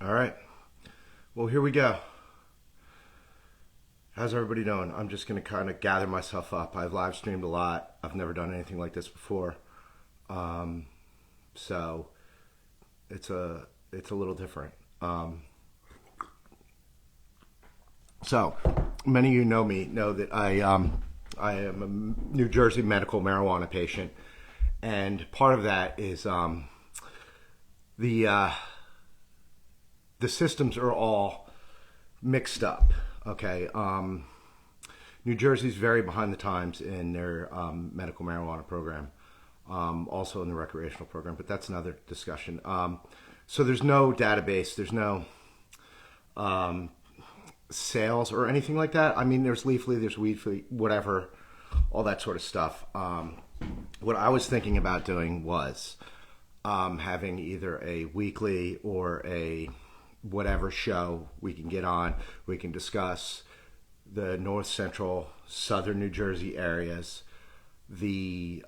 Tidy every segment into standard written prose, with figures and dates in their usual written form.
All right. Well, here we go. How's everybody doing? I'm just going to kind of gather myself up. I've live streamed a lot. I've never done anything like this before. So it's a little different. So many of you know me, know that I am a New Jersey medical marijuana patient, and part of that is the systems are all mixed up. Okay, New Jersey's very behind the times in their medical marijuana program, also in the recreational program, but that's another discussion. So there's no database, there's no sales or anything like that. I mean, there's Leafly, there's Weedly, whatever, all that sort of stuff. What I was thinking about doing was having either a weekly or a whatever show we can get on. We can discuss the north, central, southern New Jersey areas, the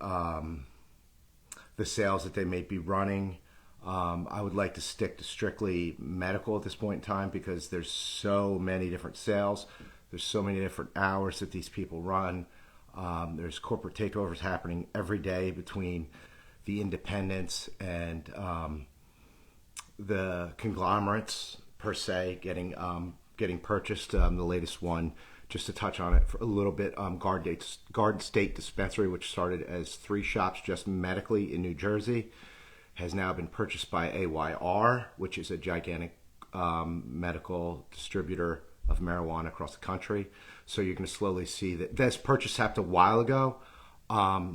sales that they may be running. I would like to stick to strictly medical at this point in time because there's so many different sales. There's so many different hours that these people run. There's corporate takeovers happening every day between the independents and the conglomerates per se getting purchased. The latest one, just to touch on it for a little bit, Garden State Dispensary, which started as 3 shops just medically in New Jersey, has now been purchased by AYR, which is a gigantic medical distributor of marijuana across the country. So you're going to slowly see that this purchase happened a while ago.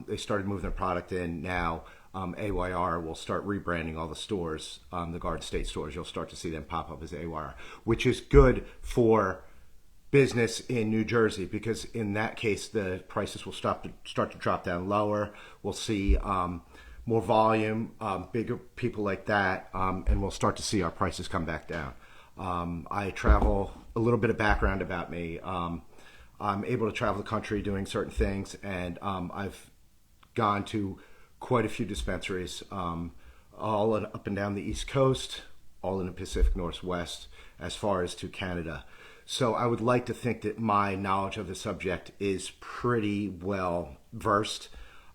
They started moving their product in now. AYR will start rebranding all the stores, the Garden State stores. You'll start to see them pop up as AYR, which is good for business in New Jersey because in that case the prices will start to drop down lower. We'll see more volume, bigger people like that, and we'll start to see our prices come back down. I travel, a little bit of background about me. I'm able to travel the country doing certain things, and I've gone to quite a few dispensaries, all up and down the East Coast, all in the Pacific Northwest, as far as to Canada. So I would like to think that my knowledge of the subject is pretty well versed.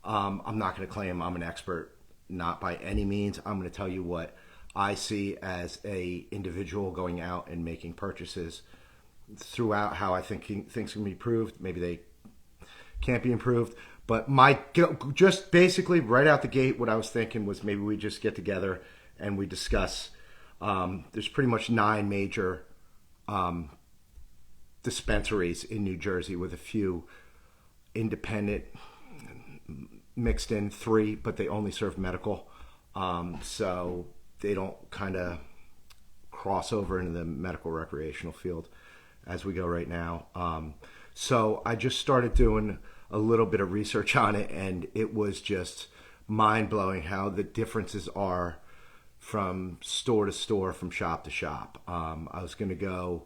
I'm not going to claim I'm an expert, not by any means. I'm going to tell you what I see as a individual going out and making purchases throughout, how I think things can be improved. Maybe they can't be improved. But just basically right out the gate, what I was thinking was maybe we just get together and we discuss. There's pretty much 9 major dispensaries in New Jersey with a few independent mixed in 3, but they only serve medical. So they don't kind of cross over into the medical recreational field as we go right now. So I just started doing a little bit of research on it, and it was just mind-blowing how the differences are from store to store, from shop to shop. I was going to go,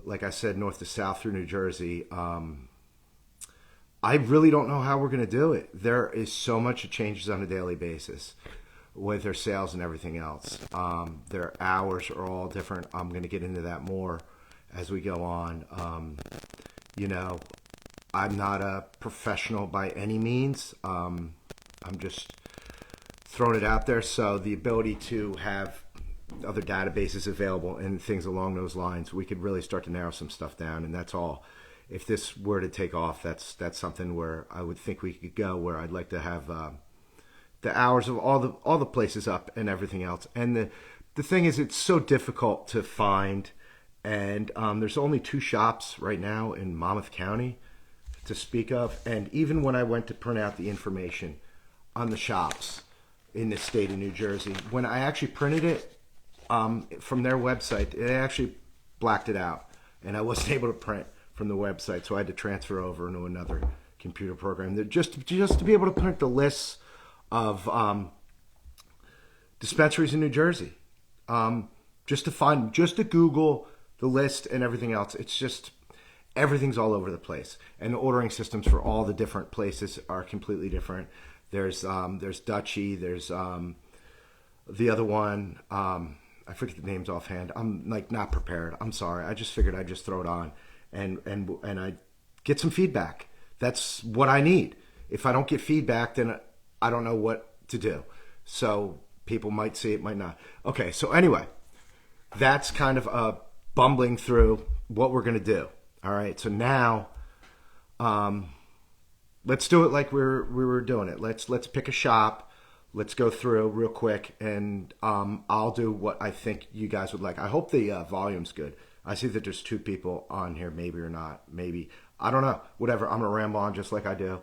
like I said, north to south through New Jersey. I really don't know how we're going to do it. There is so much that changes on a daily basis with their sales and everything else. Their hours are all different. I'm going to get into that more as we go on. I'm not a professional by any means. I'm just throwing it out there. So the ability to have other databases available and things along those lines, we could really start to narrow some stuff down. And that's all. If this were to take off, that's something where I would think we could go, where I'd like to have the hours of all the places up and everything else. And the thing is, it's so difficult to find. And there's only 2 shops right now in Monmouth County to speak of. And even when I went to print out the information on the shops in the state of New Jersey, when I actually printed it from their website, they actually blacked it out, and I wasn't able to print from the website, so I had to transfer over into another computer program just to be able to print the lists of dispensaries in New Jersey, just to Google the list and everything else. It's just everything's all over the place, and the ordering systems for all the different places are completely different. There's Dutchy, there's the other one. I forget the names offhand. I'm like not prepared. I'm sorry. I just figured I'd just throw it on and I get some feedback. That's what I need. If I don't get feedback, then I don't know what to do. So people might see it, might not. Okay, so anyway, that's kind of bumbling through what we're going to do. All right, so now let's do it like we were doing it. Let's pick a shop. Let's go through real quick, and I'll do what I think you guys would like. I hope the volume's good. I see that there's 2 people on here, maybe or not. Maybe. I don't know. Whatever. I'm going to ramble on just like I do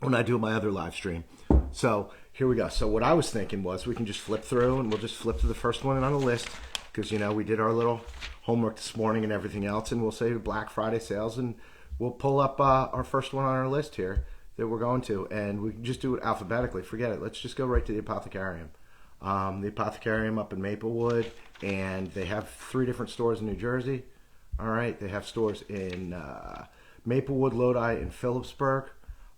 when I do my other live stream. So here we go. So what I was thinking was we can just flip through, and we'll just flip to the first one on the list because, we did our little homework this morning and everything else, and we'll say Black Friday sales, and we'll pull up our first one on our list here that we're going to, and we can just do it alphabetically. Forget it. Let's just go right to the Apothecarium. The Apothecarium up in Maplewood, and they have 3 different stores in New Jersey. All right, they have stores in Maplewood, Lodi, and Phillipsburg.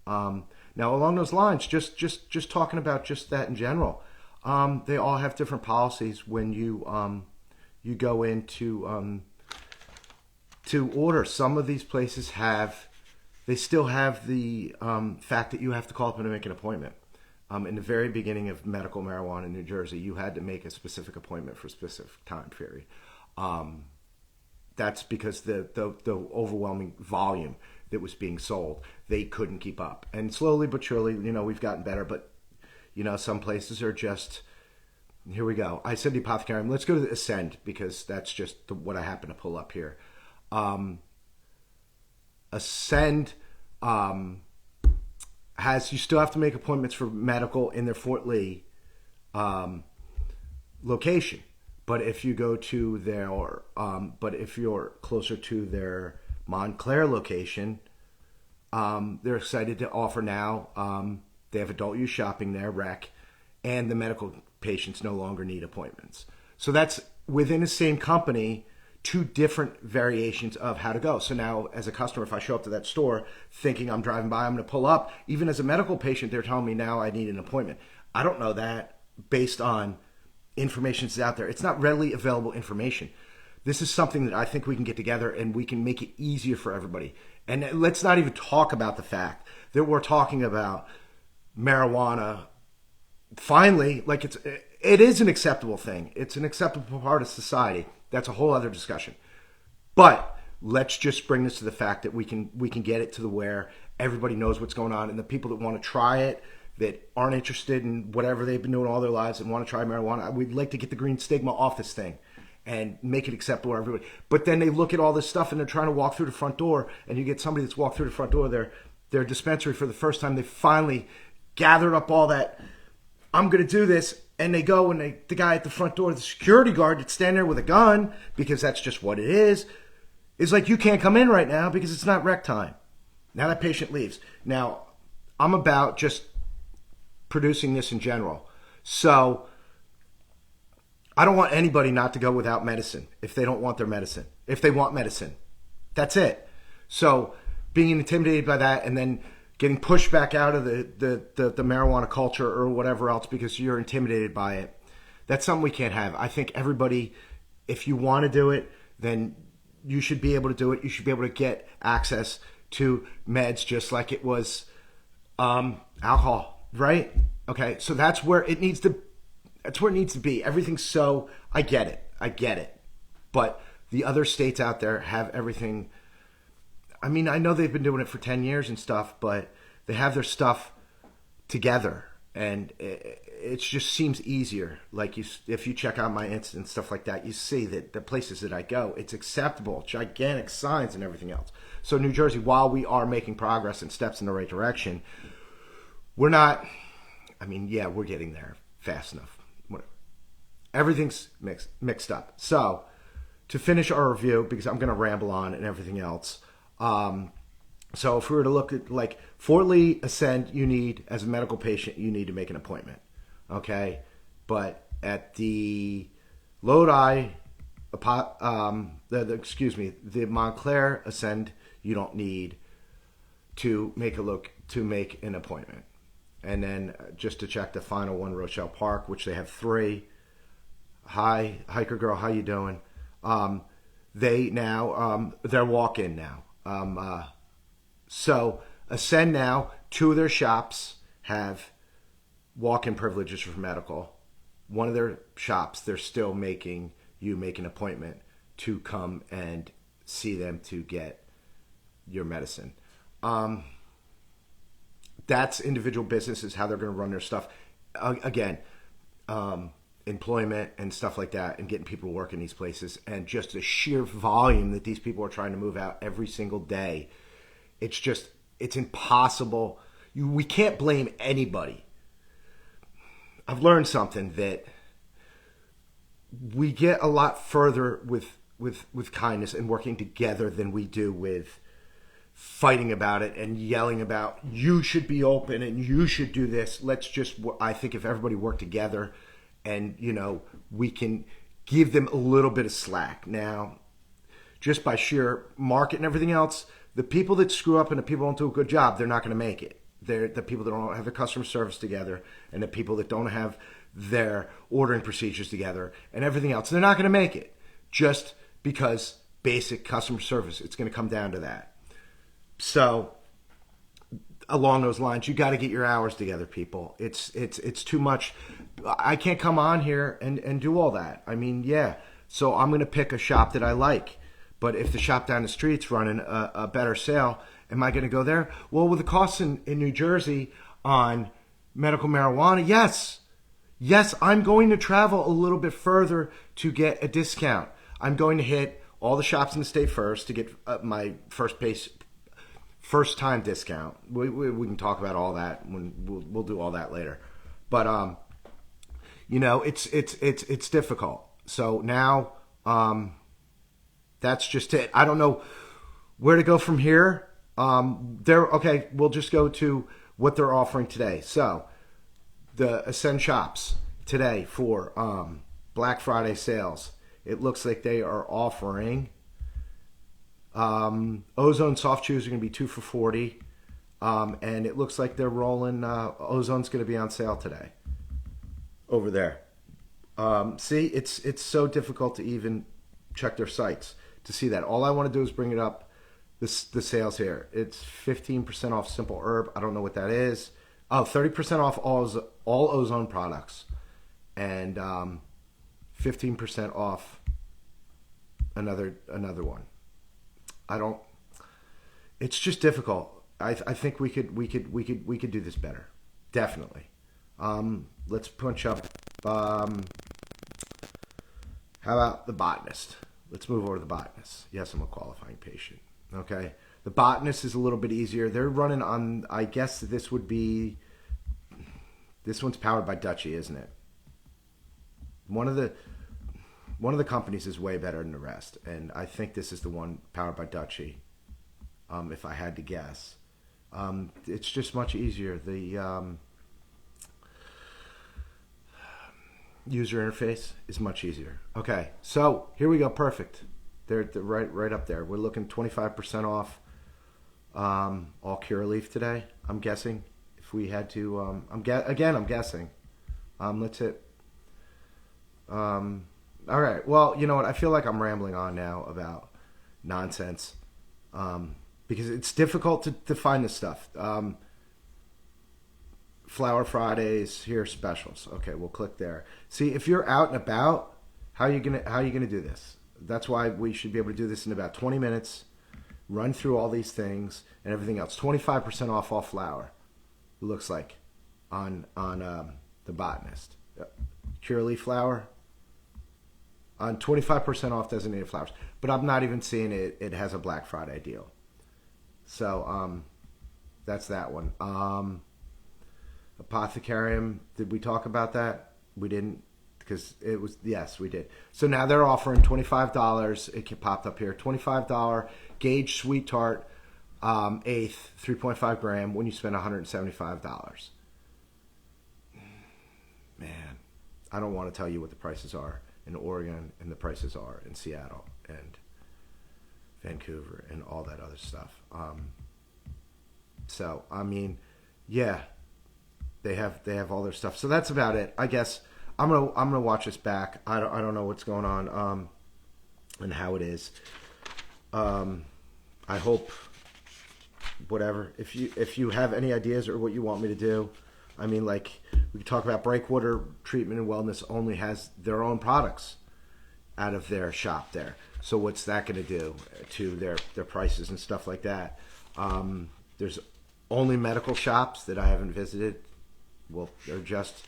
Now, along those lines, just talking about just that in general, they all have different policies when you go in to order. Some of these places they still have the fact that you have to call up and make an appointment. In the very beginning of medical marijuana in New Jersey, you had to make a specific appointment for a specific time period. That's because the overwhelming volume that was being sold, they couldn't keep up. And slowly but surely, we've gotten better. But, some places are just, here we go. I said the Apothecarium. Let's go to the Ascend because that's just what I happen to pull up here. Ascend you still have to make appointments for medical in their Fort Lee location. But if you go to but if you're closer to their Montclair location, they're excited to offer now. They have adult use shopping there, rec, and the medical patients no longer need appointments. So that's within the same company, 2 different variations of how to go. So now, as a customer, if I show up to that store thinking I'm driving by, I'm going to pull up. Even as a medical patient, they're telling me now I need an appointment. I don't know that based on information that's out there. It's not readily available information. This is something that I think we can get together and we can make it easier for everybody. And let's not even talk about the fact that we're talking about marijuana. Finally, like it is an acceptable thing. It's an acceptable part of society. That's a whole other discussion. But let's just bring this to the fact that we can get it to the where everybody knows what's going on, and the people that want to try it, that aren't interested in whatever they've been doing all their lives and want to try marijuana, we'd like to get the green stigma off this thing and make it acceptable to everybody. But then they look at all this stuff and they're trying to walk through the front door, and you get somebody that's walked through the front door of their dispensary for the first time. They finally gathered up all that, I'm going to do this, and they go and the guy at the front door, the security guard that's standing there with a gun, because that's just what it is like, you can't come in right now because it's not rec time. Now that patient leaves. Now, I'm about just producing this in general. So I don't want anybody not to go without medicine if they don't want their medicine. If they want medicine, that's it. So being intimidated by that and then getting pushed back out of the marijuana culture or whatever else because you're intimidated by it, that's something we can't have. I think everybody, if you want to do it, then you should be able to do it. You should be able to get access to meds just like it was alcohol, right? Okay, so that's where it needs to be. Everything's so, I get it. But the other states out there have everything. I mean, I know they've been doing it for 10 years and stuff, but they have their stuff together, and it just seems easier. Like if you check out my Insta and stuff like that, you see that the places that I go, it's acceptable, gigantic signs and everything else. So New Jersey, while we are making progress and steps in the right direction, we're not, I mean, yeah, we're getting there fast enough. Whatever. Everything's mixed up. So to finish our review, because I'm going to ramble on and everything else, so if we were to look at like Fort Lee Ascend, you need, as a medical patient, you need to make an appointment. Okay. But at the Lodi, the Montclair Ascend, you don't need to make an appointment. And then just to check the final one, Rochelle Park, which they have 3. Hi, hiker girl, how you doing? They now they're walk-in now. So Ascend now, two of their shops have walk-in privileges for medical. One of their shops, they're still making you make an appointment to come and see them to get your medicine. That's individual businesses, how they're going to run their stuff. Again, employment and stuff like that, and getting people to work in these places, and just the sheer volume that these people are trying to move out every single day. It's impossible. We can't blame anybody. I've learned something, that we get a lot further with kindness and working together than we do with fighting about it and yelling about, you should be open and you should do this. I think if everybody worked together, and we can give them a little bit of slack. Now, just by sheer market and everything else, the people that screw up and the people who don't do a good job, they're not going to make it. They're the people that don't have their customer service together, and the people that don't have their ordering procedures together and everything else, they're not going to make it. Just because basic customer service, it's going to come down to that. So along those lines, you got to get your hours together, people. It's too much. I can't come on here and do all that. I mean, yeah. So I'm going to pick a shop that I like. But if the shop down the street's running a better sale, am I going to go there? Well, with the costs in New Jersey on medical marijuana, yes. Yes, I'm going to travel a little bit further to get a discount. I'm going to hit all the shops in the state first to get my first time discount. We can talk about all that when we'll do all that later. But it's difficult. So now that's just it. I don't know where to go from here. We'll just go to what they're offering today. So the Ascend shops today for Black Friday sales, it looks like they are offering Ozone soft chews are going to be 2 for $40, and it looks like they're rolling. Ozone's going to be on sale today over there. See, it's so difficult to even check their sites to see that. All I want to do is bring it up. The sales here. It's 15% off Simple Herb. I don't know what that is. Oh, 30% off all Ozone products, and 15% off another one. It's just difficult. I think we could do this better. Definitely. Let's punch up. How about the botanist? Let's move over to the botanist. Yes, I'm a qualifying patient. Okay. The botanist is a little bit easier. They're running on, I guess this one's powered by Dutchy, isn't it? One of the companies is way better than the rest, and I think this is the one powered by Dutchy. If I had to guess, it's just much easier. The user interface is much easier. Okay, so here we go. Perfect. They're right up there. We're looking 25% off all Cure Leaf today. I'm guessing if we had to. I'm guessing. Let's hit. All right. Well, you know what? I feel like I'm rambling on now about nonsense because it's difficult to find this stuff. Flower Fridays, here specials. Okay, we'll click there. See, if you're out and about, how are you gonna do this? That's why we should be able to do this in about 20 minutes. Run through all these things and everything else. 25% off all flour. It looks like on the Botanist. Cure Leaf flour. On 25% off designated flowers, but I'm not even seeing it. It has a Black Friday deal, so that's that one. Apothecarium. Did we talk about that? We didn't, because it was, yes, we did. So now they're offering $25. It popped up here. $25 Gage Sweet Tart eighth 3.5 gram when you spend $175. Man, I don't want to tell you what the prices are in Oregon and the prices are in Seattle and Vancouver and all that other stuff. So I mean, yeah, they have all their stuff. So that's about it. I guess I'm gonna watch this back. I don't know what's going on and how it is. I hope whatever. If you have any ideas or what you want me to do, I mean, like we could talk about Breakwater Treatment and Wellness only has their own products out of their shop there. So what's that going to do to their prices and stuff like that? There's only medical shops that I haven't visited. Well, they're just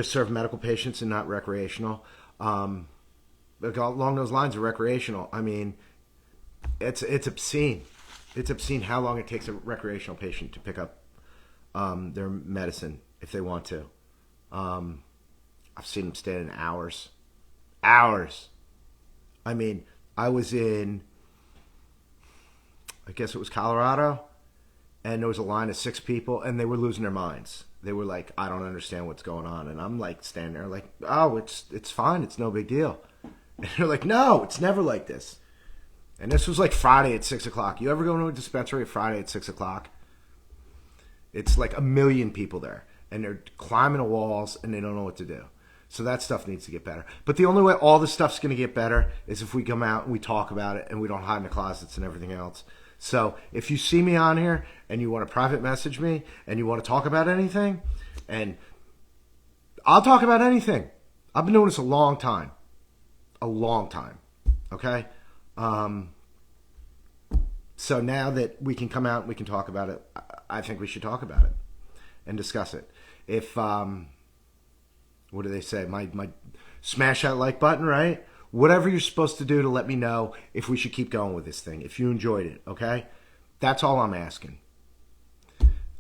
serve medical patients and not recreational. Along those lines of recreational, I mean, it's obscene. It's obscene how long it takes a recreational patient to pick up their medicine if they want to. I've seen them stand in hours. Hours. I mean, I was in, I guess it was Colorado, and there was a line of 6 people, and they were losing their minds. They were like, I don't understand what's going on. And I'm like standing there like, oh, it's fine. It's no big deal. And they're like, no, it's never like this. And this was like Friday at 6 o'clock. You ever go to a dispensary Friday at 6 o'clock? It's like 1 million people there. And they're climbing the walls and they don't know what to do. So that stuff needs to get better. But the only way all this stuff's going to get better is if we come out and we talk about it and we don't hide in the closets and everything else. So if you see me on here and you want to private message me and you want to talk about anything, and I'll talk about anything. I've been doing this a long time. A long time. Okay? So now that we can come out and we can talk about it, I think we should talk about it and discuss it. If, what do they say? My smash that like button, right? Whatever you're supposed to do to let me know if we should keep going with this thing, if you enjoyed it, okay? That's all I'm asking.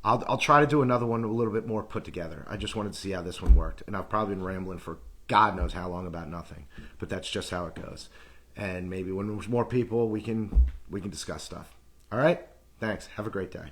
I'll try to do another one a little bit more put together. I just wanted to see how this one worked. And I've probably been rambling for God knows how long about nothing. But that's just how it goes. And maybe when there's more people, we can discuss stuff. All right? Thanks. Have a great day.